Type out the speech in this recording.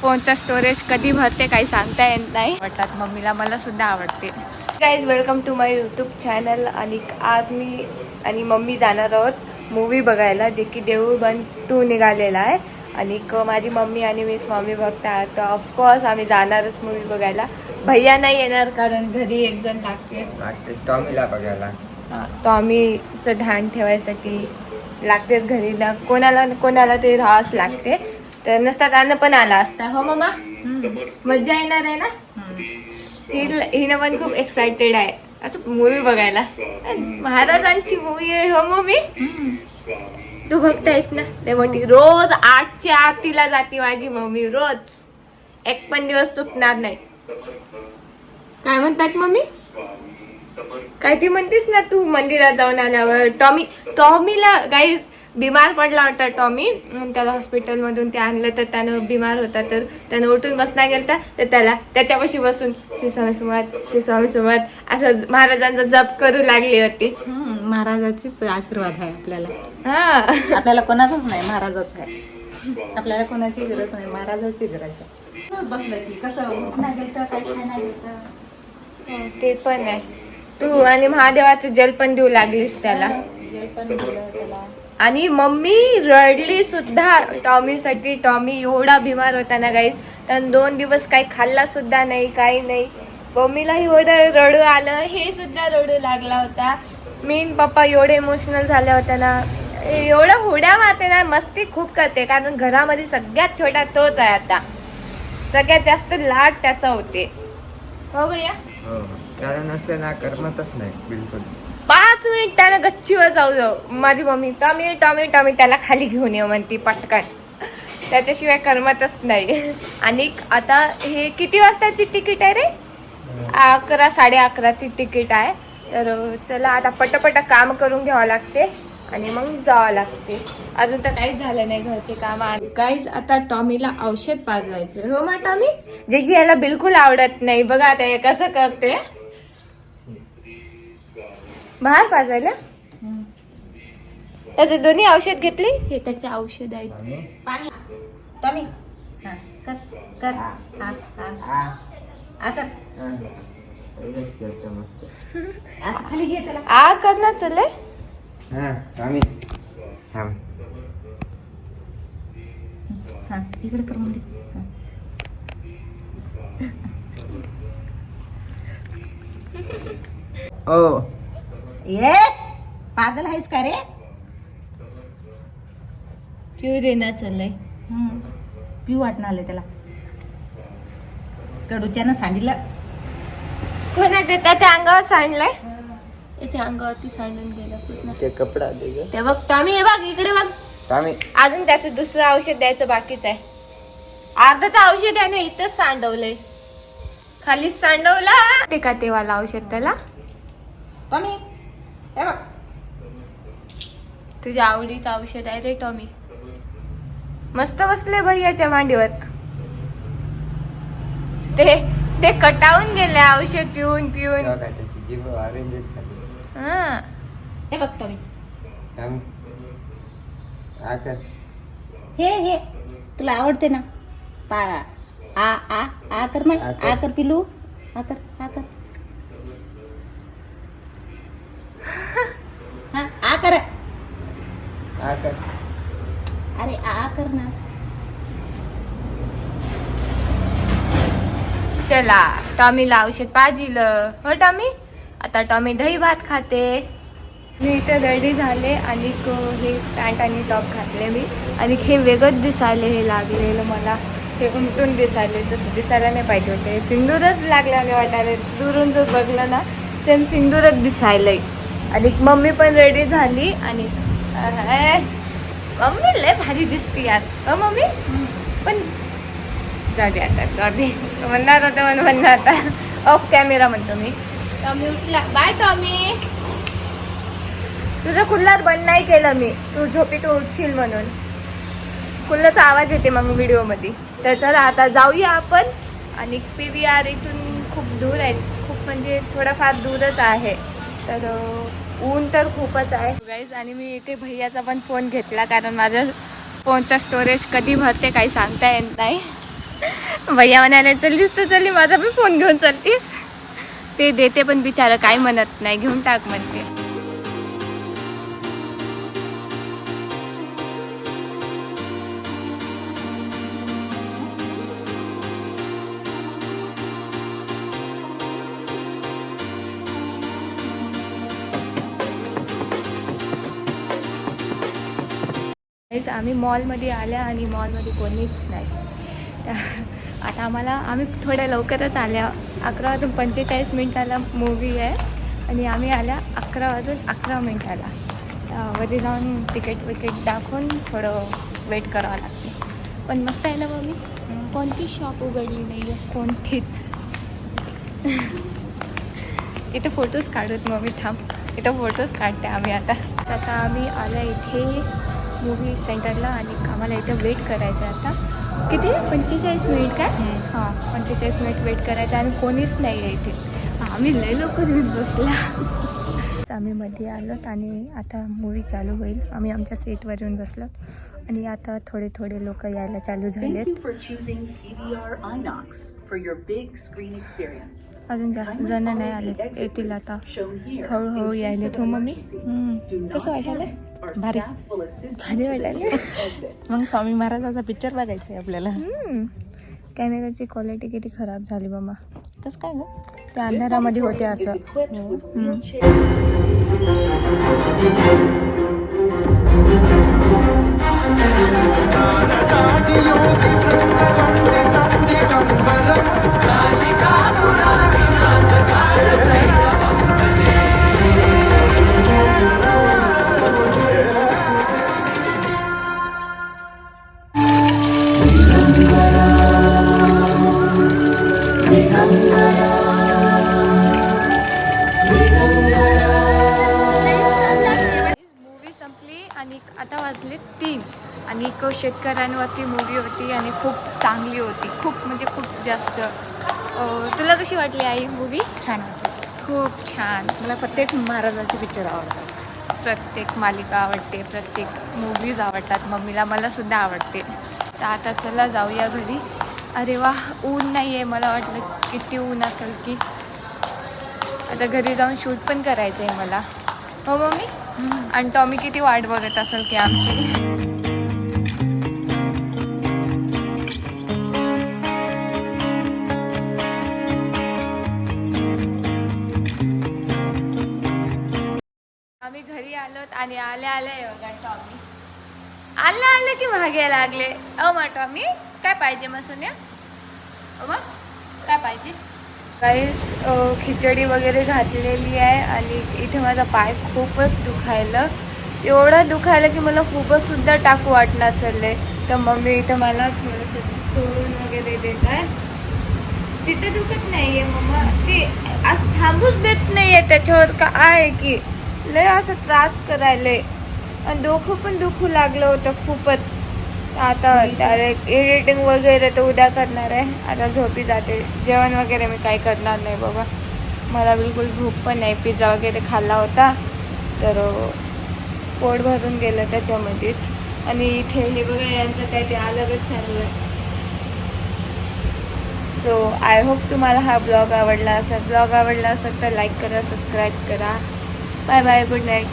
फोनचा स्टोरेज कधी भरते काही सांगता येत नाही. वाटतात मम्मीला, मला सुद्धा आवडते. Guys, welcome to my YouTube channel. आणि आज मी आणि मम्मी जाणार आहोत मूवी बघायला, जे की देऊळ बंद 2 निघालेला आहे. आणि माझी मम्मी आणि मी स्वामी भक्त आहात, तर ऑफकोर्स आम्ही जाणारच मूवी बघायला. भैया नाही येणार कारण घरी एक जण लागतेच टॉमीला बघायला. टॉमीचं ध्यान ठेवायसाठी लागतेच घरी ना, कोणाला ते राहावंच लागते. तर नसता त्यानं पण आला असता. हो मम्मा, मज्जा येणार आहे ना. हिनं पण खूप एक्साइटेड आहे असं मूवी बघायला. महाराजांची मूवी आहे. हो मम्मी, तू बघतायस ना. ते मोठी रोज 8च्या आरतीला जाते माझी मम्मी, रोज एक पण दिवस चुकणार नाही. काय म्हणतात मम्मी? काय ती म्हणतेस ना तू मंदिरात जाऊन आल्यावर. टॉमीला गाईज बिमार पडला होता टॉमी. त्याला हॉस्पिटलमधून ते आणलं, तर त्यानं बिमार होता, तर त्यानं उठून बसला गेलता. तर त्याला त्याच्यापाशी बसून श्री स्वामी समर्थ असं महाराजांचा जप करू लागली होती. महाराजाचीच आशीर्वाद आहे आपल्याला. हा, आपल्याला कोणाचाच नाही, महाराजाच आहे. आपल्याला कोणाची गरज नाही, महाराजाची गरज आहे. बसलं की कसं उठणं गेलं, काय खायला गेलं. ते पण आहे. तू आणि महादेवाचं जल पण देऊ लागलीस त्याला. पण दिलं त्याला. आणि मम्मी रडली सुद्धा टॉमीसाठी. टॉमी एवढा बिमार होता ना गाईस, त्यानं 2 दिवस काही खाल्ला सुद्धा नाही, काही नाही. मम्मीला एवढं रडू आलं, हे सुद्धा रडू लागला होता. मी आणि पप्पा एवढे इमोशनल झाले होते ना. एवढं हुड्या मारते ना, मस्ती खूप करते, कारण घरामध्ये सगळ्यात छोटा तोच आहे आता. सगळ्यात जास्त लाड त्याचा होते. हो भैया, कारण नसलं ना करमतच नाही बिलकुल. 5 मिनिट त्यानं गच्चीवर जाऊ माझी मम्मी टॉमी टॉमी टॉमी त्याला खाली घेऊन ये म्हणती पटकन. त्याच्याशिवाय करमतच नाही. आणि आता हे किती वाजताची तिकीट आहे रे? 11, 11:30ची तिकीट आहे. तर चला आता पटापट काम करून घ्यावं लागते आणि मग जावं लागते. अजून तर काहीच झालं नाही घरचे काम. काहीच आता टॉमीला औषध पाजवायचं. हो मा टॉमी, जे की याला बिलकुल आवडत नाही. बघा आता हे कसं करते. बाहेर पाजवायला त्याचे दोन्ही औषध घेतली. हे त्याचे औषध आहेत. पाणी टॉमी, हा, कर कर, हा हा हा कर. मस्त. असं खाली घे त्याला. आ करणार चले. हा टॉमी थांब. हा इकडे कर म्हणजे. ओ ये पागल आहेस का रे? पिऊ देणार चाललंय. पिऊ वाटणं आलं त्याला. कडूच्यानं सांगितलं. कोणाचे त्याच्या अंगावर सांडलंय. त्याच्या अंगावरती सांडून गेलं पूर्ण. ते कपडा दे ग. ते बघ टॉमी, हे बघ इकडे बघ. टॉमी अजून त्याचं दुसरं औषध द्यायचं बाकीच आहे. अर्ध तर औषध आहे ना इथंच सांडवलंय, खालीच सांडवला ते का तेवाला औषध त्याला. टॉमी हे बघ. तुझ्या आवडीचं औषध आहे रे टॉमी. मस्त बसले भैयाच्या मांडीवर. ते कटावून गेले औषध पिऊन पिऊन. काय त्याची जीभ ऑरेंजच झाली. हा, हे बघ टॉमी. टॉमी आ कर. हे तुला आवडते ना. पा आ आ आ कर मग. आ कर पिलू. आ कर आ कर. हा आ कर. आ कर. अरे आ कर ना. चला टॉमीला औषध पाजिलं. हो टॉमी, आता टॉमी दही भात खाते. मी इथे रेडी झाले आणि हे पॅन्ट आणि टॉप घातले मी. आणि हे वेगळंच दिसायले. हे लागलेलं मला हे उमटून दिसायले, तसं दिसायला नाही पाहिजे होते. सिंदूरच लागल्याने वाटायला. दुरून जर बघलं ना सेम सिंदूरच दिसायलंय. आणि मम्मी पण रेडी झाली. आणि मम्मी लय भारी दिसते यार. हो मम्मी, पण जाऊ दे आता, जाऊ दे. म्हणणार होतं म्हणून म्हणणार आता ऑफ कॅमेरा म्हणतो मी. टॉमी उठला. Bye Tommy. तुझं कुल्लर बंद नाही केलं मी, तू झोपेतून उठशील म्हणून. कुल्लरचा आवाज येते मग व्हिडिओ मध्ये. तर चला आता जाऊया आपण. आणि PVR इथून खूप दूर आहे, खूप म्हणजे थोडाफार दूरच आहे. तर ऊन तर खूपच आहे गाईज. आणि मी इथे भैयाचा पण फोन घेतला, कारण माझं फोनचा स्टोरेज कधी भरते काही सांगता येत नाही. भैया म्हणाले चललीस तर चलली, माझा पण फोन घेऊन चालतीस. ते देते पण बिचारा काय म्हणत नाही, घेऊन टाक म्हणते. आम्ही मॉलमध्ये आल्या आणि मॉलमध्ये कोणीच नाही. आता आम्ही थोड्या लवकरच आल्या. 11:45 मूवी आहे आणि आम्ही आल्या 11:11 वरी जाऊन तिकीट दाखवून थोडं वेट करावं लागते. पण मस्त आहे ना मम्मी, कोणती शॉप उघडली नाही आहे, कोणतीच. इथं फोटोज काढत मम्मी, थांब, इथं फोटोज काढते आम्ही आता. आम्ही आल्या इथे मूवी सेंटरला आणि आम्हाला इथं वेट करायचं आहे. आता किती 45 मिनिट काय? हां, 45 मिनिट वेट करायचं आणि कोणीच नाही आहे इथे. आम्ही लय लवकर येऊन बसला. आम्ही मध्ये आलोत आणि आता मूवी चालू होईल. आम्ही आमच्या सीटवर येऊन बसलोत आणि आता थोडे लोक यायला चालू झालेत. अजून जास्त जण नाही आले, येतील आता हळूहळू यायलेत. हो मम्मी, कसं वाटायला? भारी वाटायला. मग स्वामी महाराजाचा पिक्चर बघायचा आहे आपल्याला. कॅमेराची क्वालिटी किती खराब झाली बाबा. कसं काय ग? त्या अंधारामध्ये होते असं. मूवी संपली आणि आता वाजले 3 आणि एक शेतकऱ्यांवरती मूवी होती आणि खूप चांगली होती, खूप म्हणजे खूप जास्त. तुला कशी वाटली आई मूवी? छान वाटतं, खूप छान. मला प्रत्येक महाराजाचे पिक्चर आवडतात. प्रत्येक मालिका आवडते, प्रत्येक मूवीज आवडतात मम्मीला, मलासुद्धा आवडते. तर आता चला जाऊया घरी. अरे वा, ऊन नाही आहे. मला वाटलं किती ऊन असेल की. आता घरी जाऊन शूट पण करायचं आहे मला. हो मम्मी? आणि टॉमी किती वाट बघत असेल की आमची. आम्ही घरी आलोत आणि आल्या बघा टॉमी आलं की मागे लागले. मग टॉमी काय पाहिजे मग सोन्या? मग काय पाहिजे? गाईस, खिचडी वगैरे घातलेली आहे आणि इथे माझा पाय खूपच दुखायला, एवढं दुखायला की मला खूपच सुद्धा टाकू वाटणार चाललंय. तर मम्मी इथं मला थोडंसं सोडून वगैरे देत आहे. तिथे दुखत नाही आहे मम्मा, ती असं थांबूच देत नाही आहे. त्याच्यावर का आहे की लय असं त्रास करायले आणि डोकं पण दुखू लागलं होतं खूपच. आता डायरेक्ट एडिटिंग वगैरे तर उद्या करणार आहे. आता झोपी जाते. जेवण वगैरे मी काही करणार नाही बाबा, मला बिलकुल भूक पण नाही. पिझ्झा वगैरे खाल्ला होता तर पोट भरून गेलं त्याच्यामध्येच. आणि इथे हे बघा यांचं काय ते अलगच चालू आहे. सो आय होप तुम्हाला हा ब्लॉग आवडला असेल. ब्लॉग आवडला असेल तर लाईक करा, सबस्क्राईब करा. Bye bye, good night.